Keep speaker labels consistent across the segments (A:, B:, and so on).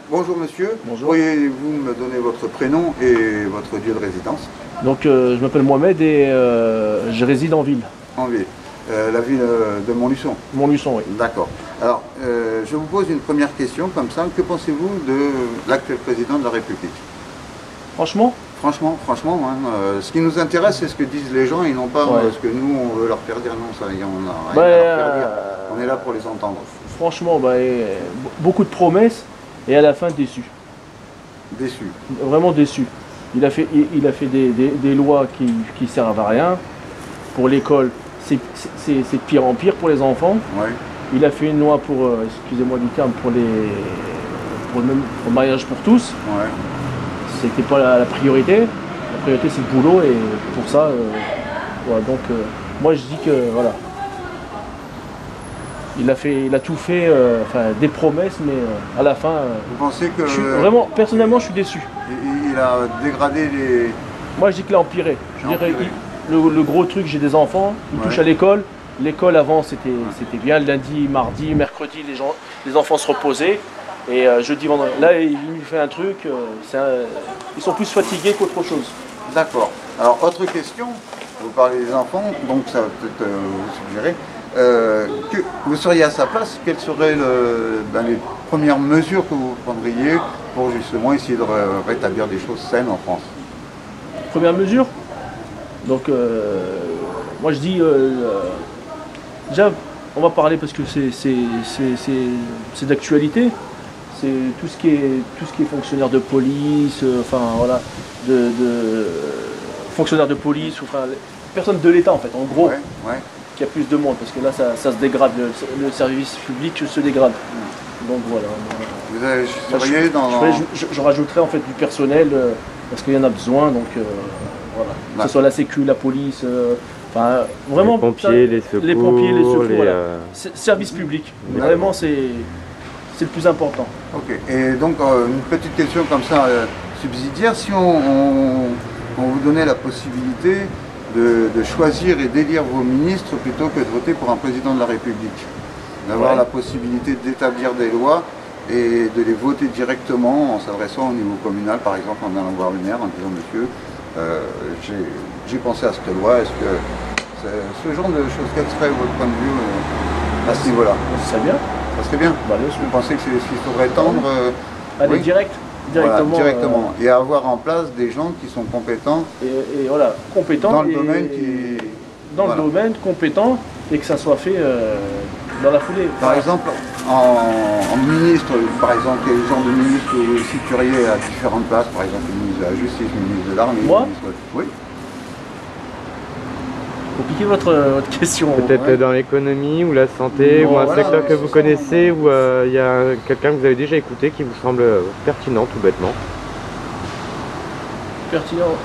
A: Bonjour monsieur,
B: Bonjour.
A: pourriez-vous me donner votre prénom et votre lieu de résidence?
B: Donc je m'appelle Mohamed et je réside en ville.
A: En ville. La ville de Montluçon.
B: Montluçon, oui.
A: D'accord. Alors, je vous pose une première question comme ça. Que pensez-vous de l'actuel président de la République?
B: Franchement,
A: Franchement, hein, ce qui nous intéresse, c'est ce que disent les gens et non pas ce que nous, on veut leur faire dire. Non, ça, on a rien à leur faire dire. On est là pour les entendre.
B: franchement, beaucoup de promesses et à la fin déçu.
A: Déçus.
B: Vraiment déçu. Il a fait des lois qui servent à rien. Pour l'école, c'est de pire en pire pour les enfants.
A: Ouais.
B: Il a fait une loi pour, excusez-moi du terme, pour le mariage pour tous.
A: Ouais.
B: C'était pas la priorité. La priorité c'est le boulot et pour ça, voilà, donc moi je dis que voilà. Il a tout fait, des promesses, mais à la fin,
A: Vous pensez que
B: vraiment, personnellement, je suis déçu.
A: il a dégradé les...
B: Moi, je dis qu'il a empiré. Je dirais,
A: Empiré.
B: le gros truc, j'ai des enfants, ils touchent à l'école. L'école avant, c'était bien. Lundi, mardi, mercredi, les enfants se reposaient. Et jeudi, vendredi. Là, il nous fait un truc. Ils sont plus fatigués qu'autre chose.
A: D'accord. Alors, autre question. Vous parlez des enfants, donc ça va peut-être vous suggérer. Que vous seriez à sa place, quelles seraient les premières mesures que vous prendriez pour justement essayer de rétablir des choses saines en France?
B: Première mesure. Donc, moi je dis, déjà, on va parler parce que c'est d'actualité. C'est tout ce qui est fonctionnaire de police, fonctionnaire de police, personne de l'État en fait, en gros.
A: Ouais.
B: Qu'il y a plus de monde, parce que là ça se dégrade, le service public se dégrade. Donc voilà.
A: Vous seriez dans...
B: Je rajouterais en fait du personnel, parce qu'il y en a besoin, donc voilà. Que ce soit la sécu, la police, vraiment...
C: Les pompiers, les secours,
B: voilà. Service public, vraiment c'est le plus important.
A: Ok, et donc une petite question comme ça, subsidiaire, si on vous donnait la possibilité de choisir et d'élire vos ministres plutôt que de voter pour un président de la République. D'avoir la possibilité d'établir des lois et de les voter directement en s'adressant au niveau communal, par exemple en allant voir le maire, en disant monsieur, j'ai pensé à cette loi, est-ce que ce genre de choses, quel serait votre point de vue à ce niveau-là?
B: Ça serait bien.
A: Ça serait bien. Vous pensez que c'est ce qu'il faudrait tendre
B: Aller directement.
A: Voilà, directement. Et avoir en place des gens qui sont compétents.
B: Et voilà, compétents.
A: Dans le domaine
B: le domaine, compétents, et que ça soit fait dans la foulée.
A: Par exemple, en ministre, par exemple, quel genre de ministre vous situeriez à différentes places, par exemple, le ministre de la Justice, le ministre de l'Armée?
B: Moi
A: Oui.
B: Compliqué votre question.
C: Peut-être dans l'économie ou la santé, ou un secteur que vous connaissez, où il y a quelqu'un que vous avez déjà écouté qui vous semble pertinent tout bêtement.
B: Pertinent.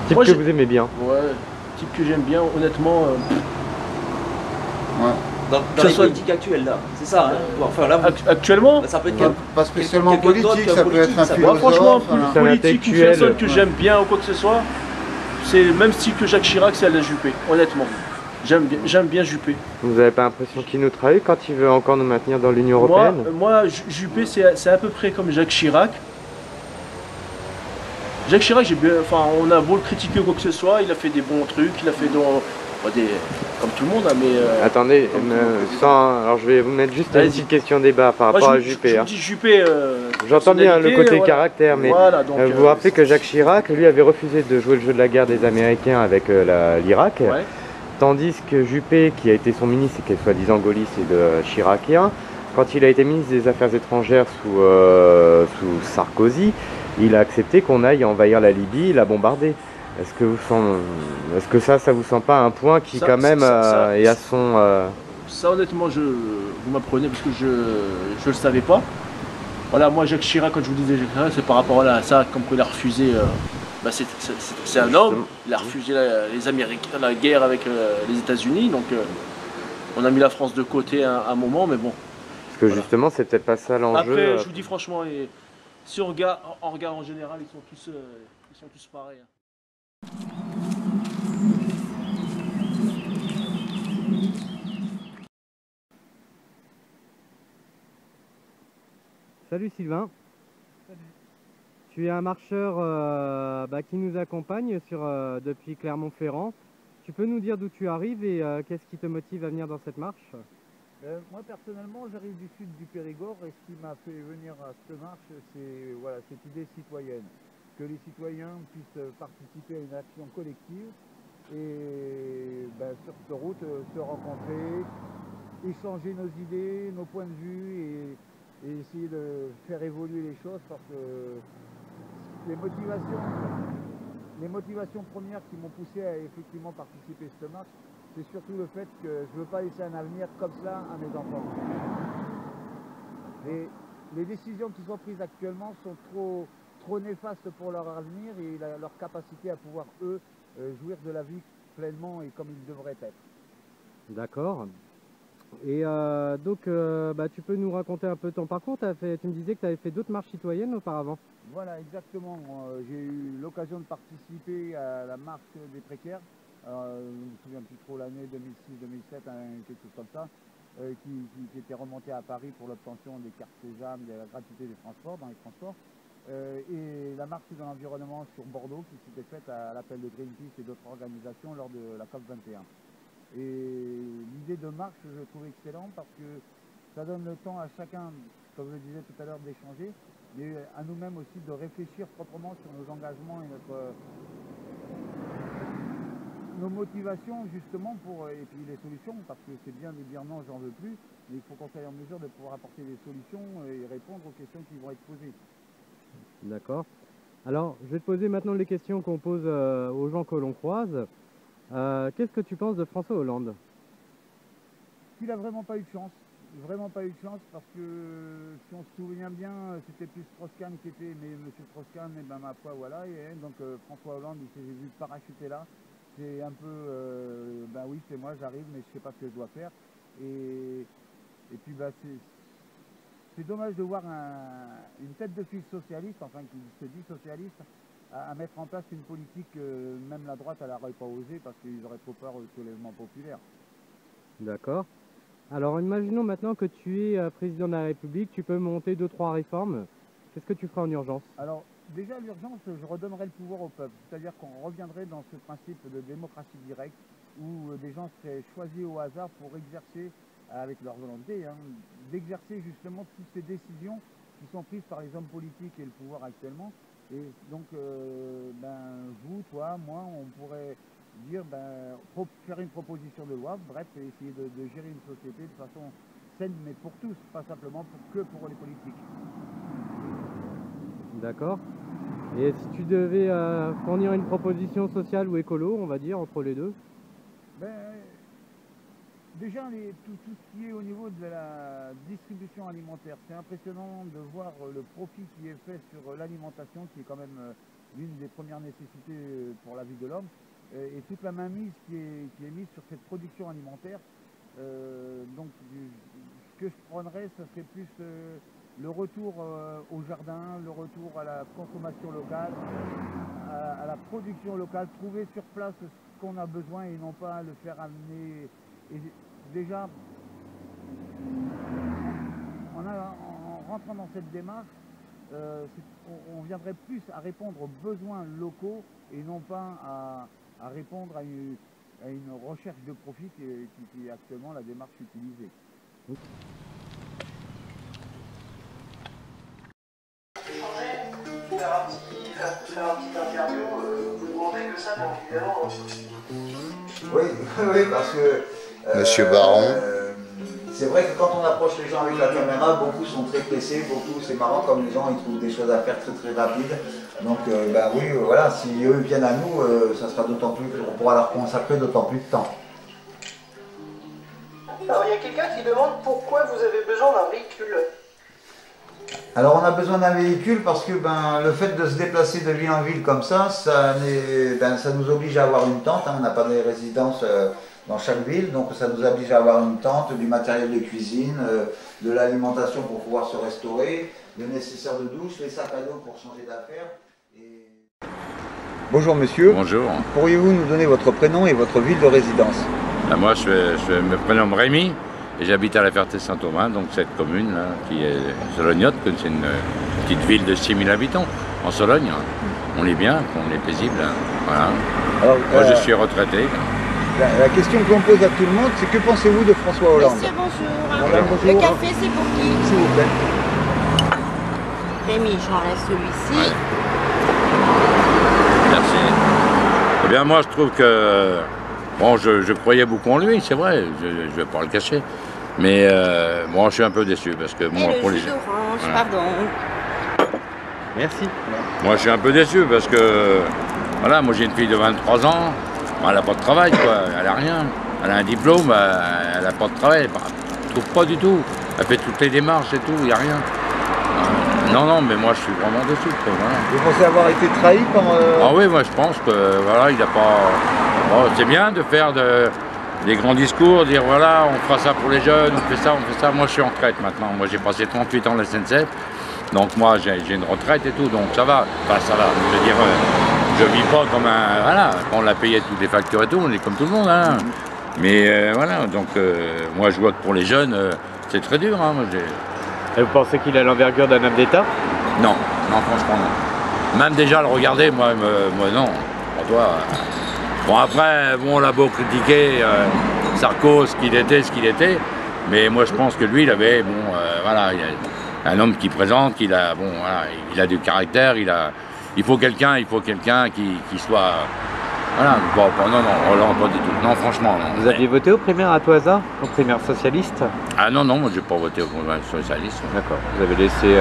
C: Type
B: Moi,
C: que vous aimez bien.
B: Ouais, type que j'aime bien, honnêtement.
D: Dans les politiques actuelles là, c'est ça, hein. Enfin, là,
B: actuellement,
D: ça peut être
A: pas spécialement politique, ça peut être un philosophe.
B: Moi, franchement,
C: un
B: politique, une
C: intellectuel.
B: personne que j'aime bien ou quoi que ce soit, c'est le même style que Jacques Chirac, c'est Alain Juppé, honnêtement. J'aime bien Juppé.
C: Vous n'avez pas l'impression qu'il nous trahit quand il veut encore nous maintenir dans l'Union Européenne?
B: Moi, Juppé, c'est à peu près comme Jacques Chirac. Jacques Chirac, on a beau le critiquer ou quoi que ce soit, il a fait des bons trucs, il a fait comme tout le monde, hein, mais...
C: Attendez, alors je vais vous mettre juste une petite question débat par rapport à Juppé.
B: Je dis Juppé,
C: j'entends bien le côté caractère, mais
B: voilà, donc,
C: vous vous rappelez que Jacques Chirac, lui, avait refusé de jouer le jeu de la guerre des Américains avec l'Irak, tandis que Juppé, qui a été son ministre et qui est soi-disant gaulliste et de chiracien, quand il a été ministre des Affaires étrangères sous Sarkozy, il a accepté qu'on aille envahir la Libye et la bombarder. Est-ce que ça vous sent pas un point qui quand même est à son...
B: Ça honnêtement, vous m'apprenez parce que je le savais pas. Voilà, moi Jacques Chirac, quand je vous disais Jacques Chirac, c'est par rapport à ça, comme qu'il a refusé... c'est un homme, il a refusé les Américains, la guerre avec les États-Unis, donc on a mis la France de côté un moment, mais bon.
C: Parce que justement, c'est peut-être pas ça l'enjeu.
B: Après, je vous dis franchement, si on regarde en général, ils sont tous pareils.
C: Salut Sylvain.
E: Salut.
C: Tu es un marcheur qui nous accompagne depuis Clermont-Ferrand. Tu peux nous dire d'où tu arrives et qu'est-ce qui te motive à venir dans cette marche?
E: Moi personnellement j'arrive du sud du Périgord et ce qui m'a fait venir à cette marche c'est voilà, cette idée citoyenne. Que les citoyens puissent participer à une action collective et sur cette route se rencontrer, échanger nos idées, nos points de vue et essayer de faire évoluer les choses parce que les motivations premières qui m'ont poussé à effectivement participer à cette marche, c'est surtout le fait que je ne veux pas laisser un avenir comme ça à mes enfants. Les décisions qui sont prises actuellement sont trop néfastes pour leur avenir et leur capacité à pouvoir, eux, jouir de la vie pleinement et comme ils devraient être.
C: D'accord. Et tu peux nous raconter un peu ton parcours. Tu me disais que tu avais fait d'autres marches citoyennes auparavant.
E: Voilà, exactement. J'ai eu l'occasion de participer à la marche des précaires. Je ne me souviens plus trop l'année 2006-2007, quelque chose comme ça, qui était remonté à Paris pour l'obtention des cartes Sésame, de la gratuité des transports, dans les transports. Et la marche de l'environnement sur Bordeaux qui s'était faite à l'appel de Greenpeace et d'autres organisations lors de la COP 21. Et l'idée de marche, je trouve excellente parce que ça donne le temps à chacun, comme je le disais tout à l'heure, d'échanger, mais à nous-mêmes aussi de réfléchir proprement sur nos engagements et nos motivations justement et puis les solutions, parce que c'est bien de dire non, j'en veux plus, mais il faut qu'on soit en mesure de pouvoir apporter des solutions et répondre aux questions qui vont être posées.
C: D'accord. Alors, je vais te poser maintenant les questions qu'on pose aux gens que l'on croise. Qu'est-ce que tu penses de François Hollande?
E: Il n'a vraiment pas eu de chance. Vraiment pas eu de chance parce que si on se souvient bien, c'était plus Strauss-Kahn qui était, mais M. Strauss-Kahn, ma foi, voilà. Donc François Hollande, il s'est vu parachuter là. C'est un peu, oui, c'est moi, j'arrive, mais je sais pas ce que je dois faire. Et puis c'est dommage de voir une tête de file socialiste, enfin qui se dit socialiste, à mettre en place une politique que même la droite elle n'aurait pas osé parce qu'ils auraient trop peur du soulèvement populaire.
C: D'accord. Alors imaginons maintenant que tu es président de la République, tu peux monter 2-3 réformes. Qu'est-ce que tu feras en urgence?
E: Alors déjà l'urgence, je redonnerai le pouvoir au peuple. C'est-à-dire qu'on reviendrait dans ce principe de démocratie directe où des gens seraient choisis au hasard pour exercer avec leur volonté, d'exercer justement toutes ces décisions qui sont prises par les hommes politiques et le pouvoir actuellement. Et donc, vous, toi, moi, on pourrait dire, faire une proposition de loi, bref, essayer de gérer une société de façon saine, mais pour tous, pas simplement que pour les politiques.
C: D'accord. Et si tu devais fournir une proposition sociale ou écolo, on va dire, entre les deux?
E: Déjà, tout ce qui est au niveau de la distribution alimentaire, c'est impressionnant de voir le profit qui est fait sur l'alimentation, qui est quand même l'une des premières nécessités pour la vie de l'homme, et toute la mainmise qui est mise sur cette production alimentaire. Donc, ce que je prendrais, ce serait plus le retour au jardin, le retour à la consommation locale, à la production locale, trouver sur place ce qu'on a besoin et non pas le faire amener. Et déjà, en rentrant dans cette démarche, on viendrait plus à répondre aux besoins locaux et non pas à répondre à une recherche de profit qui est actuellement la démarche utilisée.
F: Faire un petit interview, vous demandez que ça, bien évidemment.
A: Oui, parce que...
G: Monsieur Baron.
A: C'est vrai que quand on approche les gens avec la caméra, beaucoup sont très pressés, c'est marrant comme les gens ils trouvent des choses à faire très rapides. Donc voilà, si eux viennent à nous, ça sera d'autant plus, on pourra leur consacrer d'autant plus de temps.
F: Alors il y a quelqu'un qui demande pourquoi vous avez besoin d'un véhicule.
A: Alors on a besoin d'un véhicule parce que le fait de se déplacer de ville en ville comme ça, ça nous oblige à avoir une tente, on n'a pas de résidence dans chaque ville, donc ça nous oblige à avoir une tente, du matériel de cuisine, de l'alimentation pour pouvoir se restaurer, le nécessaire de douche, les sacs à dos pour changer d'affaires. Bonjour monsieur.
G: Bonjour.
A: Pourriez-vous nous donner votre prénom et votre ville de résidence?
G: Moi je me prénomme Rémi Et j'habite à la Ferté-Saint-Ouen, donc cette commune là, qui est Solognotte, c'est une petite ville de 6000 habitants en Sologne. On est bien, on est paisible. Hein. Voilà.
A: Alors,
G: moi je suis retraité.
A: La question que l'on pose à tout le monde, c'est que pensez-vous de François Hollande?
H: Monsieur, bonjour.
A: Madame, bonjour.
H: Le café, c'est pour qui?
A: S'il vous plaît.
H: Rémi, j'enlève celui-ci.
G: Ouais. Merci. Eh bien moi je trouve que, bon je croyais beaucoup en lui, c'est vrai, je ne vais pas le cacher. Mais bon je suis un peu déçu parce que moi
H: Et
G: pour
H: le
G: les
H: jus d'orange,
G: voilà.
H: pardon.
C: Merci.
G: Moi je suis un peu déçu parce que voilà, moi j'ai une fille de 23 ans, elle n'a pas de travail quoi, elle n'a rien. Elle a un diplôme, elle n'a pas de travail, elle ne trouve pas du tout. Elle fait toutes les démarches et tout, il n'y a rien. Non, mais moi je suis vraiment déçu. Quoi, voilà.
A: Vous pensez avoir été trahi par...
G: Ah oui, moi je pense que voilà, il n'a pas... Bon, c'est bien de faire des grands discours, dire voilà, on fera ça pour les jeunes, on fait ça, on fait ça. Moi je suis en retraite maintenant, moi j'ai passé 38 ans à la SNCF, donc moi j'ai une retraite et tout, donc ça va. Enfin ça va, je veux dire, je vis pas comme un... Voilà, on l'a payé toutes les factures et tout, on est comme tout le monde. Hein. Mais voilà, donc moi je vois que pour les jeunes, c'est très dur. Hein, moi,
C: et vous pensez qu'il a l'envergure d'un homme d'État?
G: Non, franchement non. Même déjà le regarder, moi non. Pour toi, bon après, bon, on l'a beau critiquer, Sarko, ce qu'il était, mais moi je pense que lui, il avait, bon, voilà, il a un homme qui présente, il a du caractère, il faut quelqu'un qui soit, voilà, bon, non, Hollande, pas du tout. Non, franchement, non.
C: Vous aviez voté aux primaires à tout hasard? Aux primaires socialistes?
G: Ah non, moi j'ai pas voté aux primaires socialistes.
C: D'accord, vous avez laissé...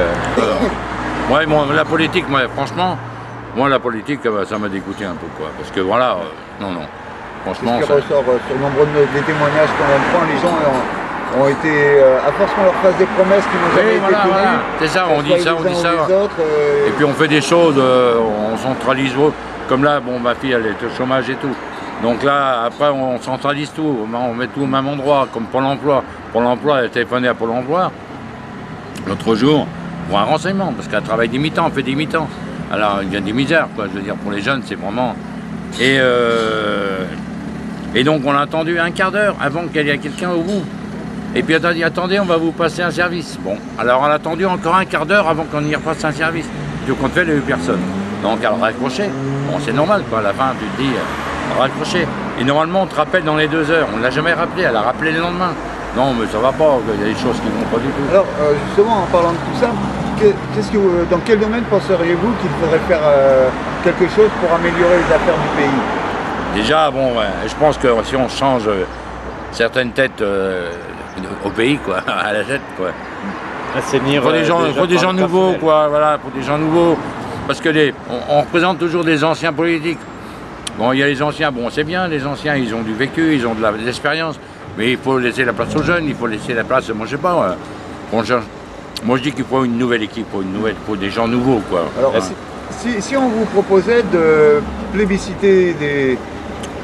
G: Ouais, bon, la politique, moi, franchement, la politique, ça m'a dégoûté un peu, quoi. Parce que voilà, non. Franchement.
A: C'est ce qui ressort sur nombre des témoignages qu'on en prend, les gens ont été, à force qu'on leur fasse des promesses qui n'ont jamais été tenues. Voilà.
G: C'est ça, on dit ça, on dit ça. Et puis on fait des choses, on centralise, comme là, bon, ma fille, elle est au chômage et tout. Donc là, après, on centralise tout, on met tout au même endroit, comme Pôle emploi. Pôle emploi, elle a téléphoné à Pôle emploi l'autre jour pour un renseignement, parce qu'elle travaille des mi-temps, elle fait des mi-temps. Alors, il y a des misères, quoi, je veux dire, pour les jeunes, c'est vraiment... Et donc, on a attendu un quart d'heure avant qu'il y ait quelqu'un au bout. Et puis, elle a dit, attendez, on va vous passer un service. Bon, alors, on a attendu encore un quart d'heure avant qu'on y repasse un service. Puis, au compte fait, il n'y a eu personne. Donc, elle a raccroché. Bon, c'est normal, quoi, à la fin, tu te dis... raccroché. Et normalement, on te rappelle dans les 2 heures. On ne l'a jamais rappelé, elle a rappelé le lendemain. Non, mais ça va pas, il y a des choses qui ne vont pas du tout.
A: Alors, justement, en parlant de tout ça, dans quel domaine penseriez-vous qu'il faudrait faire quelque chose pour améliorer les affaires du pays?
G: Déjà, bon, ouais, je pense que si on change certaines têtes au pays, quoi, à la tête, quoi.
C: Assainir.
G: Il faut des gens nouveaux, quoi, voilà, pour des gens nouveaux. Parce que on représente toujours des anciens politiques. Bon, il y a les anciens, bon, c'est bien, les anciens, ils ont du vécu, ils ont de l'expérience, mais il faut laisser la place aux jeunes, il faut laisser la place, moi je sais pas, moi je dis qu'il faut une nouvelle équipe, il faut des gens nouveaux, quoi.
A: Alors, si on vous proposait de plébisciter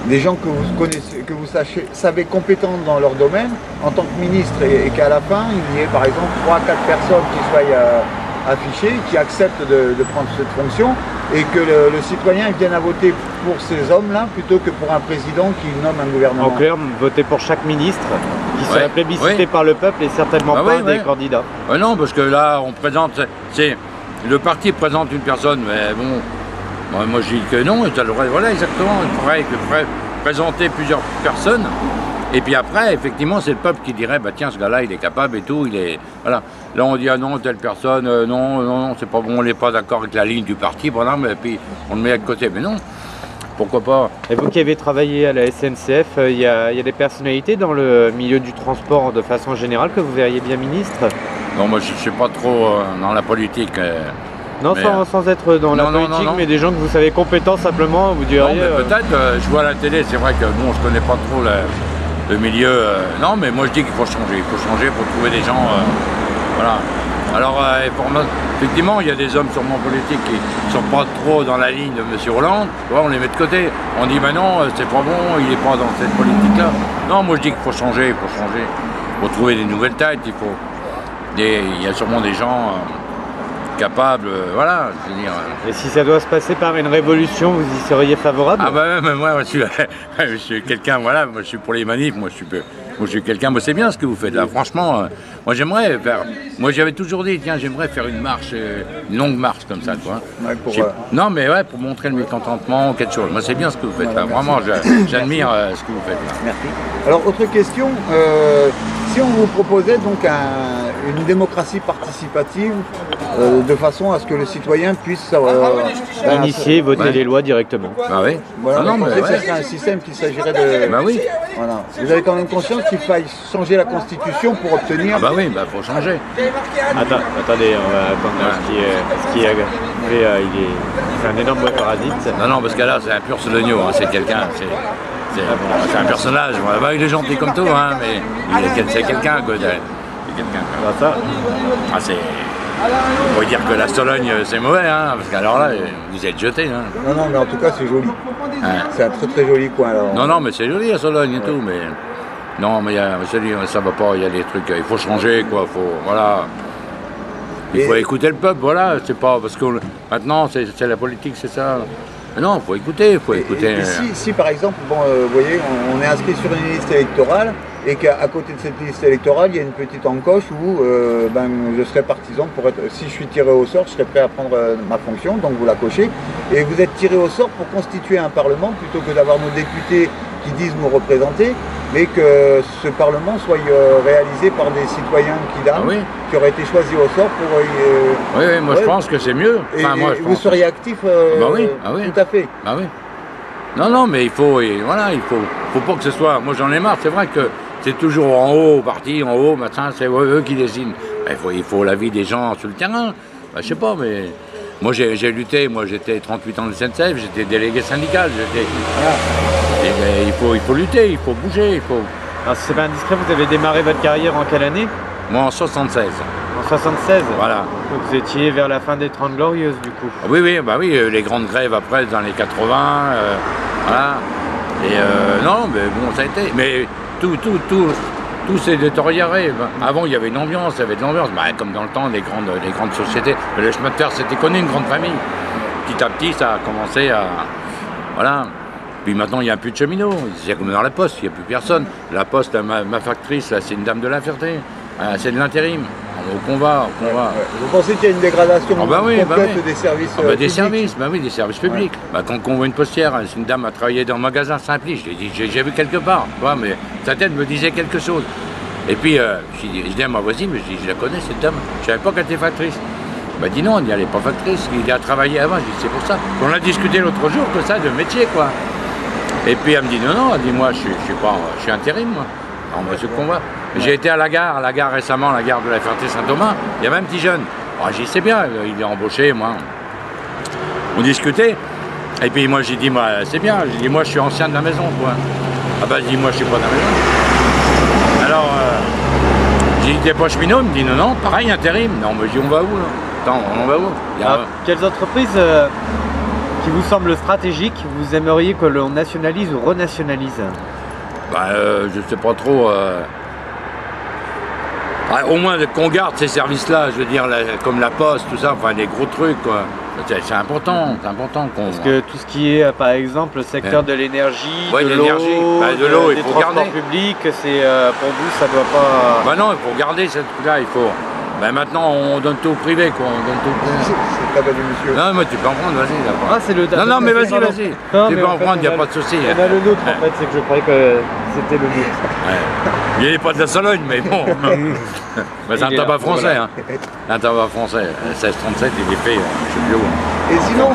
A: des gens que vous connaissez, que vous savez compétents dans leur domaine, en tant que ministre, et qu'à la fin, il y ait par exemple 3 à 4 personnes qui soient affichées, qui acceptent de prendre cette fonction, et que le citoyen vienne à voter pour ces hommes-là plutôt que pour un président qui nomme un gouvernement.
C: En clair, voter pour chaque ministre qui serait plébiscité par le peuple et certainement pas des candidats.
G: Non, parce que là, on présente, le parti présente une personne, mais bon, moi je dis que non, voilà exactement, il faudrait présenter plusieurs personnes. Et puis après, effectivement, c'est le peuple qui dirait, bah tiens, ce gars-là, il est capable et tout, il est... Voilà. Là, on dit, ah non, telle personne, non, c'est pas bon, on n'est pas d'accord avec la ligne du parti, voilà, mais puis on le met à côté. Mais non, pourquoi pas?
C: Et vous qui avez travaillé à la SNCF, il y a des personnalités dans le milieu du transport de façon générale que vous verriez bien ministre?
G: Non, moi, je ne suis pas trop dans la politique.
C: Non, sans être dans la politique, non. Mais des gens que vous savez compétents, simplement, vous diriez...
G: Peut-être, je vois à la télé, c'est vrai que bon, je ne connais pas trop le milieu. Non, mais moi, je dis qu'il faut changer. Il faut changer pour trouver des gens... voilà. Alors, effectivement, il y a des hommes sûrement politiques qui ne sont pas trop dans la ligne de M. Hollande. On les met de côté. On dit, ben non, c'est pas bon, il n'est pas dans cette politique-là. Non, moi, je dis qu'il faut changer, il faut changer. Il faut trouver des nouvelles têtes, il y a sûrement des gens... capable, voilà, je veux dire.
C: Et si ça doit se passer par une révolution, vous y seriez favorable?
G: Ah bah mais moi je suis quelqu'un, voilà, moi je suis pour les manifs, moi je suis Moi, je suis quelqu'un, moi, c'est bien ce que vous faites là. Franchement, moi, j'aimerais faire. Moi, j'avais toujours dit, tiens, j'aimerais faire une marche, une longue marche comme ça, quoi.
A: Ouais, pour,
G: Non, mais ouais, pour montrer le mécontentement ou quelque chose. Moi, c'est bien ce que vous faites là. Vraiment, j'admire ce que vous faites là.
A: Merci. Alors, autre question. Si on vous proposait donc une démocratie participative de façon à ce que le citoyen puisse
C: initier, voter les lois directement.
G: Ah oui.
A: Voilà,
G: non, mais ouais.
A: c'est un système qu'il s'agirait de...
G: Bah oui.
A: Voilà. Vous avez quand même conscience qu'il faille changer la Constitution pour obtenir...
G: Ah bah oui, bah faut changer.
C: Attendez, on va attendre ce qui a fait, c'est un énorme parasite.
G: Non, parce que là, c'est un pur sologno, hein, c'est quelqu'un, c'est un personnage. Voilà. Bah, il est gentil comme tout, hein, mais c'est quelqu'un, quoi. On va dire que la Sologne, c'est mauvais, hein, parce qu'alors là, vous êtes jeté. Hein.
A: Non, mais en tout cas, c'est joli. Hein. C'est un très joli coin. Alors.
G: Non, mais c'est joli, la Sologne et tout, mais... Non, mais ça va pas, il y a des trucs, il faut changer, quoi, voilà. Il faut écouter le peuple, voilà, c'est pas... Parce que maintenant, c'est la politique, c'est ça. Non, il faut écouter,
A: Si par exemple, bon, vous voyez, on est inscrit sur une liste électorale et qu'à côté de cette liste électorale, il y a une petite encoche où je serais partisan pour être... Si je suis tiré au sort, je serais prêt à prendre ma fonction, donc vous la cochez. Et vous êtes tiré au sort pour constituer un Parlement plutôt que d'avoir nos députés qui disent nous représenter, mais que ce Parlement soit réalisé par des citoyens qui auraient été choisis au sort pour...
G: oui, moi je pense que c'est mieux. Enfin, moi,
A: vous seriez actif tout à fait.
G: Bah oui. Non, mais il faut pas que ce soit... Moi j'en ai marre, c'est vrai que c'est toujours en haut, parti, en haut, machin, c'est eux qui décident. Il faut l'avis des gens sur le terrain. Bah, je sais pas, mais... Moi j'ai lutté, moi j'étais 38 ans de SNCF, j'étais délégué syndical, il faut lutter, il faut bouger, il faut...
C: Alors si c'est pas indiscret, vous avez démarré votre carrière en quelle année?
G: Moi en 76.
C: En 76?
G: Voilà.
C: Donc vous étiez vers la fin des 30 Glorieuses du coup?
G: Oui, les grandes grèves après dans les 80, voilà. Et non, mais bon, ça a été... Mais tout s'est détérioré. Avant, il y avait une ambiance, il y avait de l'ambiance. Bah, comme dans le temps, les grandes sociétés. Le chemin de fer, c'était connu, une grande famille. Petit à petit, ça a commencé à... Voilà. Puis maintenant, il n'y a plus de cheminots. C'est comme dans la Poste, il n'y a plus personne. La Poste, ma factrice, là, c'est une dame de la Ferté. C'est de l'intérim. Au combat.
A: Vous pensez qu'il y a une dégradation complète des services publics?
G: Des services publics. Quand on voit une postière, c'est une dame à travailler dans le magasin Saint-Pli, j'ai vu quelque part, mais sa tête me disait quelque chose. Et puis, je dis à ma voisine, je la connais cette dame, je ne savais pas qu'elle était factrice. Elle m'a dit non, elle n'est pas factrice, il a travaillé avant, je dis c'est pour ça. On a discuté l'autre jour que ça, de métier, quoi. Et puis elle me dit non, elle dit moi je suis intérim, moi. Alors, moi, c'est le combat. J'ai été à la gare récemment, la gare de la Ferté-Saint-Thomas, il y avait un petit jeune. Alors, j'ai dit c'est bien, il est embauché, moi. On discutait, et puis moi j'ai dit c'est bien, j'ai dit moi je suis ancien de la maison, quoi. Ah bah je dis moi je suis pas de la maison. Alors, j'ai dit t'es pas cheminot, il me dit non, pareil, intérim. Non, mais je dis on va où là? Attends, on va où?
C: Quelles entreprises qui vous semblent stratégiques, vous aimeriez que l'on nationalise ou renationalise?
G: Je sais pas trop. Au moins qu'on garde ces services-là, je veux dire, comme la Poste, tout ça, enfin des gros trucs, quoi. C'est important, qu'on...
C: Parce que tout ce qui est, par exemple, le secteur de l'énergie, de l'eau, des transports publics, c'est pour vous, ça doit pas...
G: non, il faut garder cette truc-là, il faut... maintenant, on donne tout au privé, quoi. On donne tout au privé.
A: C'est pas mal, monsieur.
G: Non, mais tu peux en prendre, vas-y.
C: C'est le...
G: Non, mais vas-y. Tu peux en prendre, il n'y a pas de souci.
C: On a le nôtre, en fait, c'est que je croyais que c'était le nôtre.
G: Il n'est pas de la Sologne, mais bon. C'est un tabac français, hein. Un tabac français. 1637, il est fait, je sais plus où.
A: Et sinon,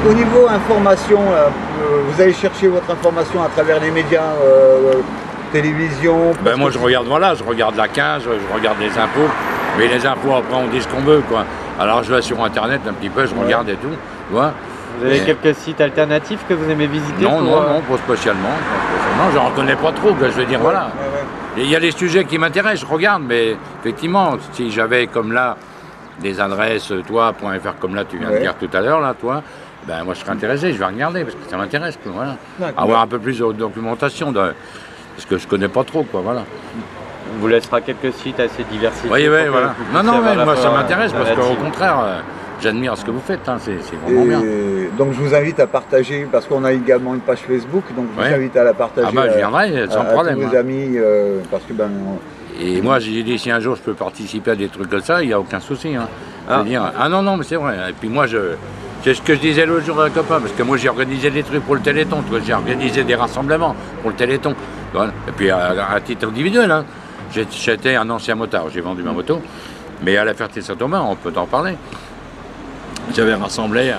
A: au niveau information, vous allez chercher votre information à travers les médias, télévision?
G: Moi, je regarde la 15, je regarde les infos. Mais les infos, après, on dit ce qu'on veut, quoi. Alors, je vais sur Internet un petit peu, je regarde et tout, tu vois.
C: Vous avez quelques sites alternatifs que vous aimez visiter?
G: Non, pas spécialement. J'en connais pas trop, que je veux dire, voilà. Il y a des sujets qui m'intéressent, je regarde, mais effectivement, si j'avais comme là des adresses, toi.fr comme là, tu viens de dire tout à l'heure, là, toi, moi je serais intéressé, je vais regarder, parce que ça m'intéresse, voilà. Avoir un peu plus de documentation, parce que je connais pas trop, quoi, voilà.
C: On vous laissera quelques sites assez diversifiés.
G: Oui, voilà. Non, mais moi ça m'intéresse, parce qu'au contraire, j'admire ce que vous faites, hein, c'est vraiment bien.
A: Donc je vous invite à partager, parce qu'on a également une page Facebook, donc je vous invite à la partager
G: je viendrai, sans problème,
A: tous vos amis, parce que
G: et moi j'ai dit si un jour je peux participer à des trucs comme ça, il n'y a aucun souci. Hein. Non, mais c'est vrai. Et puis moi c'est ce que je disais l'autre jour à un copain, parce que moi j'ai organisé des trucs pour le Téléthon, j'ai organisé des rassemblements pour le Téléthon. Voilà. Et puis à titre individuel, hein. J'étais un ancien motard, j'ai vendu ma moto, mais à la Ferté-Saint-Thomas, on peut en parler. J'avais rassemblé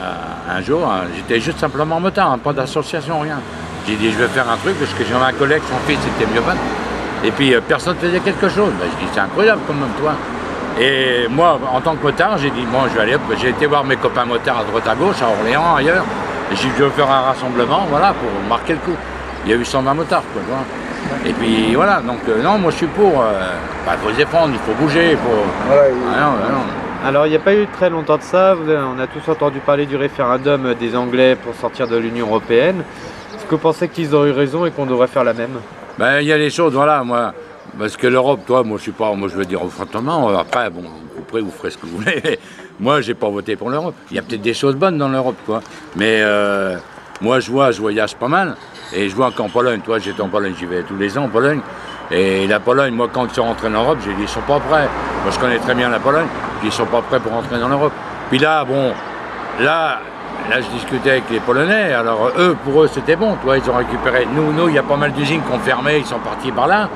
G: un jour, j'étais juste simplement motard, hein, pas d'association, rien. J'ai dit je vais faire un truc, parce que j'avais un collègue, son fils était myopathe, et puis personne ne faisait quelque chose. Ben, je dis c'est incroyable quand même, toi. Et moi, en tant que motard, j'ai dit bon, je vais aller, j'ai été voir mes copains motards à droite à gauche, à Orléans, ailleurs, et j'ai dit je vais faire un rassemblement, voilà, pour marquer le coup. Il y a eu 120 motards, quoi, voilà. Et puis voilà, donc non, moi je suis pour, il faut se défendre, il faut bouger, il faut...
C: Alors il n'y a pas eu très longtemps de ça, on a tous entendu parler du référendum des Anglais pour sortir de l'Union Européenne. Est-ce que vous pensez qu'ils ont eu raison et qu'on devrait faire la même?
G: Ben il y a des choses, voilà, moi, parce que l'Europe, toi, moi je suis pas, moi je veux dire franchement, après, bon, après vous ferez ce que vous voulez, moi j'ai pas voté pour l'Europe. Il y a peut-être des choses bonnes dans l'Europe, quoi, mais moi je voyage pas mal. Et je vois qu'en Pologne, toi j'étais en Pologne, j'y vais tous les ans en Pologne. Et la Pologne, moi quand ils sont rentrés en Europe, j'ai dit ils sont pas prêts. Moi je connais très bien la Pologne, ils sont pas prêts pour rentrer dans l'Europe. Puis là, bon, là je discutais avec les Polonais, alors eux, pour eux c'était bon, toi ils ont récupéré. Nous, il y a pas mal d'usines qui ont fermé, ils sont partis par là.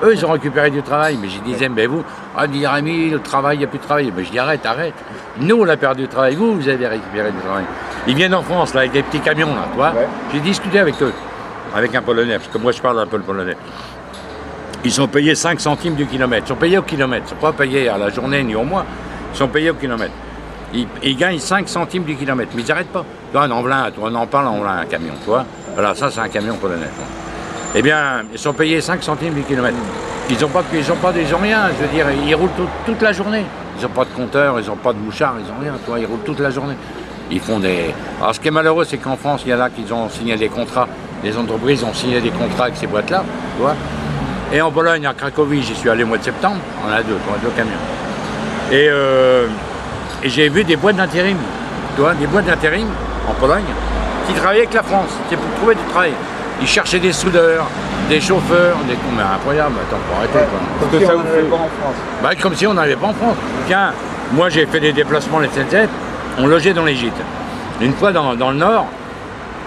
G: Eux, ils ont récupéré du travail, mais je disais, mais vous, dit Rémi, le travail, il n'y a plus de travail. Mais je dis arrête. Nous, on a perdu du travail, vous avez récupéré du travail. Ils viennent en France, là, avec des petits camions, là, tu vois. J'ai discuté avec eux. Avec un Polonais, parce que moi je parle un peu le polonais. Ils sont payés 5 centimes du kilomètre. Ils sont payés au kilomètre. Ils ne sont pas payés à la journée ni au mois. Ils sont payés au kilomètre. Ils gagnent 5 centimes du kilomètre. Mais ils n'arrêtent pas. Toi, un Envelin, on en parle, on a un camion. Toi. Voilà, ça c'est un camion polonais. Eh bien, ils sont payés 5 centimes du kilomètre. Ils n'ont rien. Je veux dire, ils roulent toute la journée. Ils n'ont pas de compteur, ils n'ont pas de bouchard, ils n'ont rien. Toi, ils roulent toute la journée. Ils font des... Alors ce qui est malheureux, c'est qu'en France, il y en a qui ont signé des contrats. Les entreprises ont signé des contrats avec ces boîtes-là, tu vois. Et en Pologne, à Cracovie, j'y suis allé au mois de septembre, on a deux camions. Et j'ai vu des boîtes d'intérim, tu vois, des boîtes d'intérim en Pologne, qui travaillaient avec la France, c'est pour trouver du travail. Ils cherchaient des soudeurs, des chauffeurs, des... Mais incroyable, attends, faut arrêter, quoi.
A: Comme si on n'avait pas en France.
G: Bah, comme si on n'avait pas en France. Tiens, moi j'ai fait des déplacements les SNCF, on logeait dans les gîtes. Une fois dans le nord,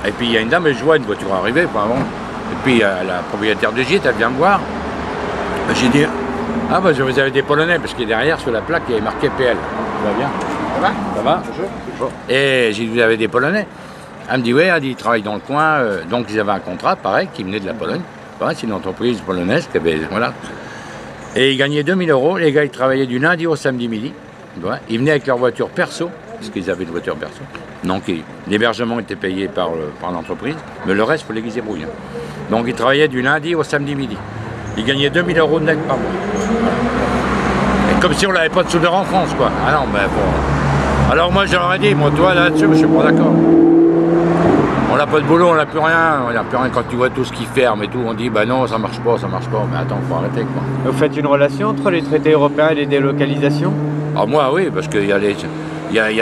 G: et puis il y a une dame, et je vois une voiture arriver, pas avant. Et puis la propriétaire du gîte, elle vient me voir. J'ai dit, ah bah vous avez des Polonais, parce que derrière sur la plaque, il y avait marqué PL. Ça va bien? Ça va? Ça va? Bonjour. Et j'ai dit, vous avez des Polonais? Elle me dit, oui, elle dit, ils travaillent dans le coin. Donc ils avaient un contrat, pareil, qui venait de la Pologne. Voilà, c'est une entreprise polonaise qui avait, voilà. Et ils gagnaient 2000 €. Les gars, ils travaillaient du lundi au samedi midi. Voilà. Ils venaient avec leur voiture perso, parce qu'ils avaient une voiture perso. Donc l'hébergement était payé par l'entreprise, mais le reste, il fallait qu'ils se débrouillent. Donc ils travaillaient du lundi au samedi midi. Ils gagnaient 2000 € net par mois. Et comme si on n'avait pas de soudeur en France, quoi. Ah non, ben bon. Alors moi, je leur ai dit, moi, toi, là-dessus, je suis pas d'accord. On n'a pas de boulot, on n'a plus rien. On n'a plus rien quand tu vois tout ce qui ferme et tout. On dit, bah non, ça marche pas, ça marche pas. Mais attends, faut arrêter, quoi.
C: Vous faites une relation entre les traités européens et les délocalisations?
G: Ah moi, oui, parce qu'il y a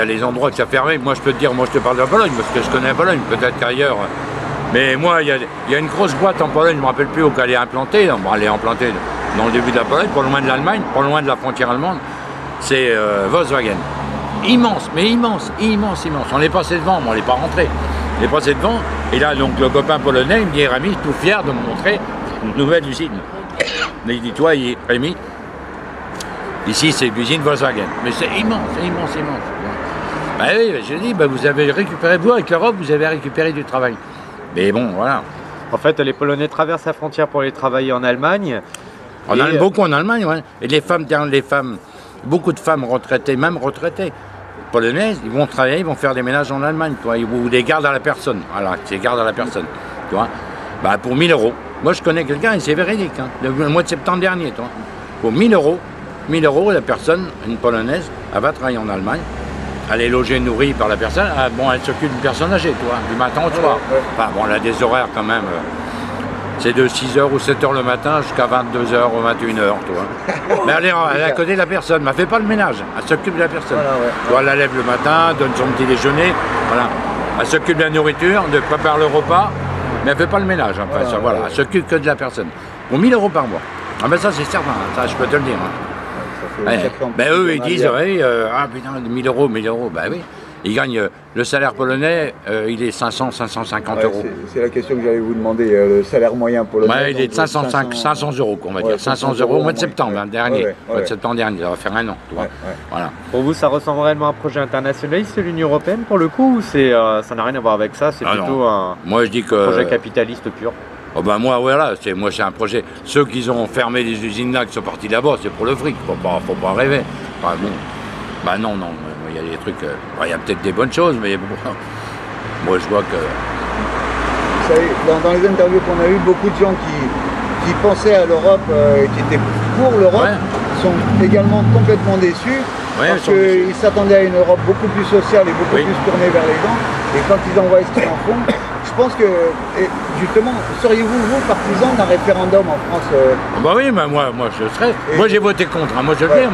G: les endroits qui sont fermés. Moi, je peux te dire, moi, je te parle de la Pologne, parce que je connais la Pologne, peut-être qu'ailleurs. Mais moi, il y a une grosse boîte en Pologne, je ne me rappelle plus où elle est implantée. Bon, elle est implantée dans le début de la Pologne, pas loin de l'Allemagne, pas loin de la frontière allemande. C'est Volkswagen. Immense, mais immense, immense, immense. On est passé devant, mais on n'est pas rentré. On est passé devant, et là, donc, le copain polonais, il me dit, Rémi, tout fier de me montrer une nouvelle usine. Mais il dit, toi, Rémi, ici, c'est l'usine Volkswagen. Mais c'est immense, immense, immense. Bah oui, j'ai dit, bah, vous avez récupéré, vous, avec l'Europe, vous avez récupéré du travail. Mais bon, voilà.
C: En fait, les Polonais traversent la frontière pour aller travailler en Allemagne.
G: Beaucoup en Allemagne, ouais. Et les femmes, beaucoup de femmes retraitées, même retraitées, polonaises, ils vont travailler, ils vont faire des ménages en Allemagne, tu vois, ou des gardes à la personne. Voilà, c'est gardes à la personne, tu vois. Bah, pour 1000 €. Moi, je connais quelqu'un, et c'est véridique, hein, le mois de septembre dernier, tu vois. Pour 1000 €, 1000 €, la personne, une polonaise, elle va travailler en Allemagne. Elle est logée, nourrie par la personne. Bon, elle s'occupe d'une personne âgée, tu vois, du matin au soir. Enfin, bon, elle a des horaires quand même. c'est de 6h ou 7h le matin jusqu'à 22h ou 21h, toi. Mais elle est à côté de la personne, elle ne fait pas le ménage, elle s'occupe de la personne.
A: Voilà, ouais.
G: Toi, elle la lève le matin, donne son petit déjeuner, voilà. Elle s'occupe de la nourriture, de préparer le repas, mais elle ne fait pas le ménage. Enfin,
A: Voilà,
G: ça, voilà.
A: ouais.
G: Elle s'occupe que de la personne. Pour 1000 € par mois. Ah ben ça c'est certain, ça je peux te le dire. Hein.
A: Ça fait
G: Ouais.
A: sacré
G: Ben eux ils
A: amplitude
G: disent,
A: journalière.
G: ouais, ah putain, 1000 €, 1000 €, ben oui. Ils gagnent, le salaire polonais, il est 500, 550
A: Ouais,
G: €.
A: c'est la question que j'allais vous demander, le salaire moyen polonais.
G: Ouais, il est de
A: donc,
G: 500 €, on va
A: Ouais,
G: dire. 500 € au mois de septembre, hein, dernier.
A: Ouais,
G: Mois de septembre dernier, ça va faire un an, tu vois.
A: Ouais, ouais.
G: Voilà.
C: Pour vous, ça ressemble réellement à un projet internationaliste de l'Union Européenne pour le coup, ou ça n'a rien à voir avec ça, c'est
G: Ah
C: plutôt un
G: Moi je dis que.
C: projet capitaliste pur?
G: Oh ben moi voilà, c'est un projet. Ceux qui ont fermé les usines là, qui sont partis là-bas, c'est pour le fric, faut pas rêver. Enfin, bon, bah non, il y a des trucs, il y a peut-être des bonnes choses, mais bon, moi je vois que.
A: Vous savez, dans les interviews qu'on a eues, beaucoup de gens qui pensaient à l'Europe, qui étaient pour l'Europe,
G: Ouais.
A: sont également complètement déçus.
G: Ouais,
A: parce
G: ils sont déçus.
A: qu'ils s'attendaient à une Europe beaucoup plus sociale et beaucoup
G: Oui.
A: plus tournée vers les gens. Et quand ils envoient ce qu'ils en font, je pense que, et justement, seriez-vous, vous, partisan d'un référendum en France
G: Bah oui, mais moi je serais.
A: Et-
G: Moi j'ai voté contre, hein, moi je le
A: Ouais.
G: dis,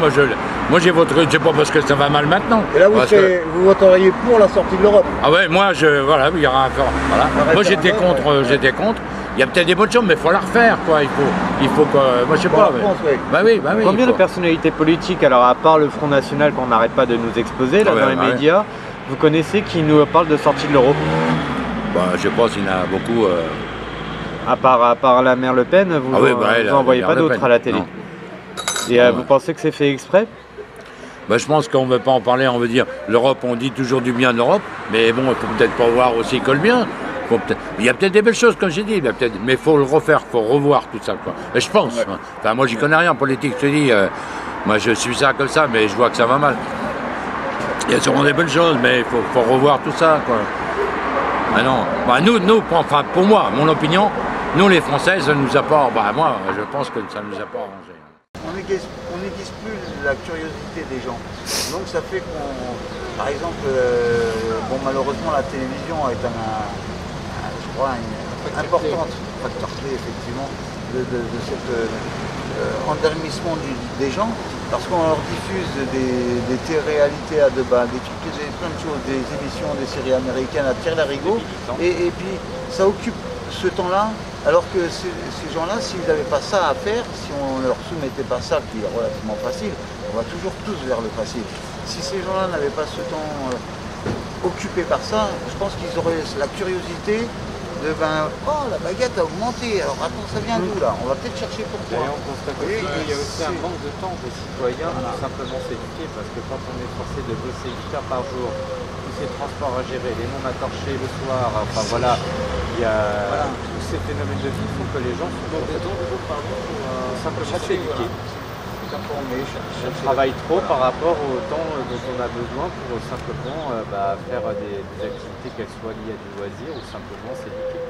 G: moi j'ai voté, c'est pas parce que ça va mal maintenant.
A: Et là,
G: parce que-
A: vous voteriez pour la sortie de l'Europe.
G: Ah ouais, moi voilà, il y aura un voilà.
A: Un
G: Moi j'étais
A: référendum,
G: contre,
A: ouais.
G: j'étais contre. Il y a peut-être des bonnes choses, mais il faut la refaire, quoi. Il faut que. Moi je sais
A: Pour
G: pas.
A: la
G: mais-
A: France, oui.
G: Bah oui.
C: Combien
G: il
C: de
G: faut-
C: personnalités politiques, alors à part le Front National qu'on n'arrête pas de nous exposer là,
G: Ah ouais,
C: dans les
G: ouais.
C: médias, vous connaissez qui nous parlent de sortie de l'euro?
G: Bah je sais pas s'il y en a beaucoup.
C: À part la mère Le Pen, vous
G: Ah oui, bah,
C: vous
G: la
C: en voyez
G: mère
C: pas
G: Le
C: d'autres
G: Pen,
C: à la télé?
G: non.
C: Et
G: Non,
C: vous
G: ouais.
C: pensez que c'est fait exprès?
G: Bah, je pense qu'on ne veut pas en parler, on veut dire l'Europe, on dit toujours du bien de l'Europe, mais bon, il faut peut-être pas voir aussi que le bien. Il y a peut-être des belles choses, comme j'ai dit, mais il faut le refaire, il faut revoir tout ça, quoi. Et je pense.
A: Ouais.
G: Hein. Enfin, moi, j'y connais rien en politique, je te dis. Moi, je suis ça comme ça, mais je vois que ça va mal. Il y a sûrement des bonnes choses, mais il faut revoir tout ça, quoi. Ah non. Bah, enfin, pour moi, mon opinion, nous, les Français, ça nous a pas. Bah, moi, je pense que ça nous a pas arrangé.
A: On n'aiguise plus la curiosité des gens. Donc ça fait qu'on, par exemple, bon malheureusement la télévision est je crois, une importante facteur clé effectivement de cet endormissement des gens, parce qu'on leur diffuse des téléréalités à deux bas, des trucs, plein de choses, des émissions, des séries américaines à tirer l'arigot, et puis ça occupe ce temps-là. Alors que ces gens-là, s'ils n'avaient pas ça à faire, si on ne leur soumettait pas ça, qui est relativement facile, on va toujours tous vers le facile. Si ces gens-là n'avaient pas ce temps occupé par ça, je pense qu'ils auraient la curiosité de oh la baguette a augmenté, alors attends, ça vient d'où là? On va peut-être chercher pourquoi.
C: D'ailleurs, on constate aussi qu'il y a aussi un manque de temps des citoyens pour simplement s'éduquer, parce que quand on est forcé de bosser 8 heures par jour, tous ces transports à gérer, les non à torcher le soir, enfin voilà, il y a tous ces phénomènes de vie font que les gens sont pour simplement s'éduquer. On travaille trop par rapport au temps dont on a besoin pour simplement faire des activités, qu'elles soient liées à du loisir ou simplement s'éduquer.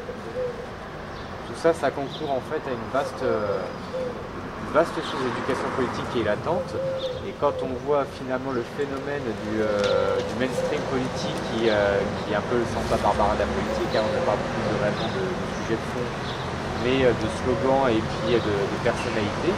C: Tout ça, ça concourt en fait à une vaste sous-éducation politique qui est latente. Et quand on voit finalement le phénomène du mainstream politique qui est un peu le Santa Barbara de la politique, hein, on ne parle plus vraiment de sujets de fond, mais de slogans et puis de personnalités.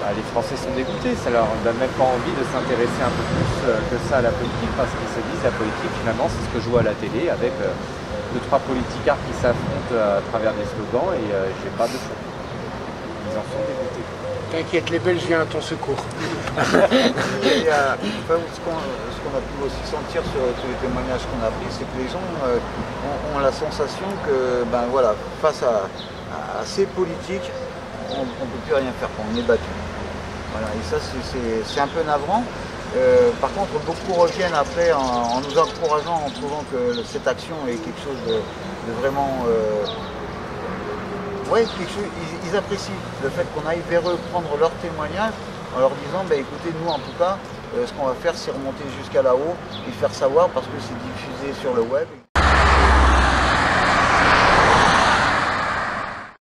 C: Les Français sont dégoûtés, ça leur donne même pas envie de s'intéresser un peu plus que ça à la politique, parce qu'ils se disent la politique finalement c'est ce que je vois à la télé avec 2-3 politicards qui s'affrontent à travers des slogans et j'ai pas de fond. Ils en sont dégoûtés.
I: T'inquiète, les Belges viennent à ton secours.
A: Ce qu'on a pu aussi sentir sur tous les témoignages qu'on a pris, c'est que les gens ont la sensation que face à ces politiques, on ne peut plus rien faire, on est battu. Voilà, et ça c'est un peu navrant. Par contre, beaucoup reviennent après en nous encourageant, en trouvant que cette action est quelque chose de vraiment... quelque chose, ils apprécient le fait qu'on aille vers eux prendre leur témoignage en leur disant, écoutez, nous en tout cas, ce qu'on va faire, c'est remonter jusqu'à là-haut et faire savoir, parce que c'est diffusé sur le web.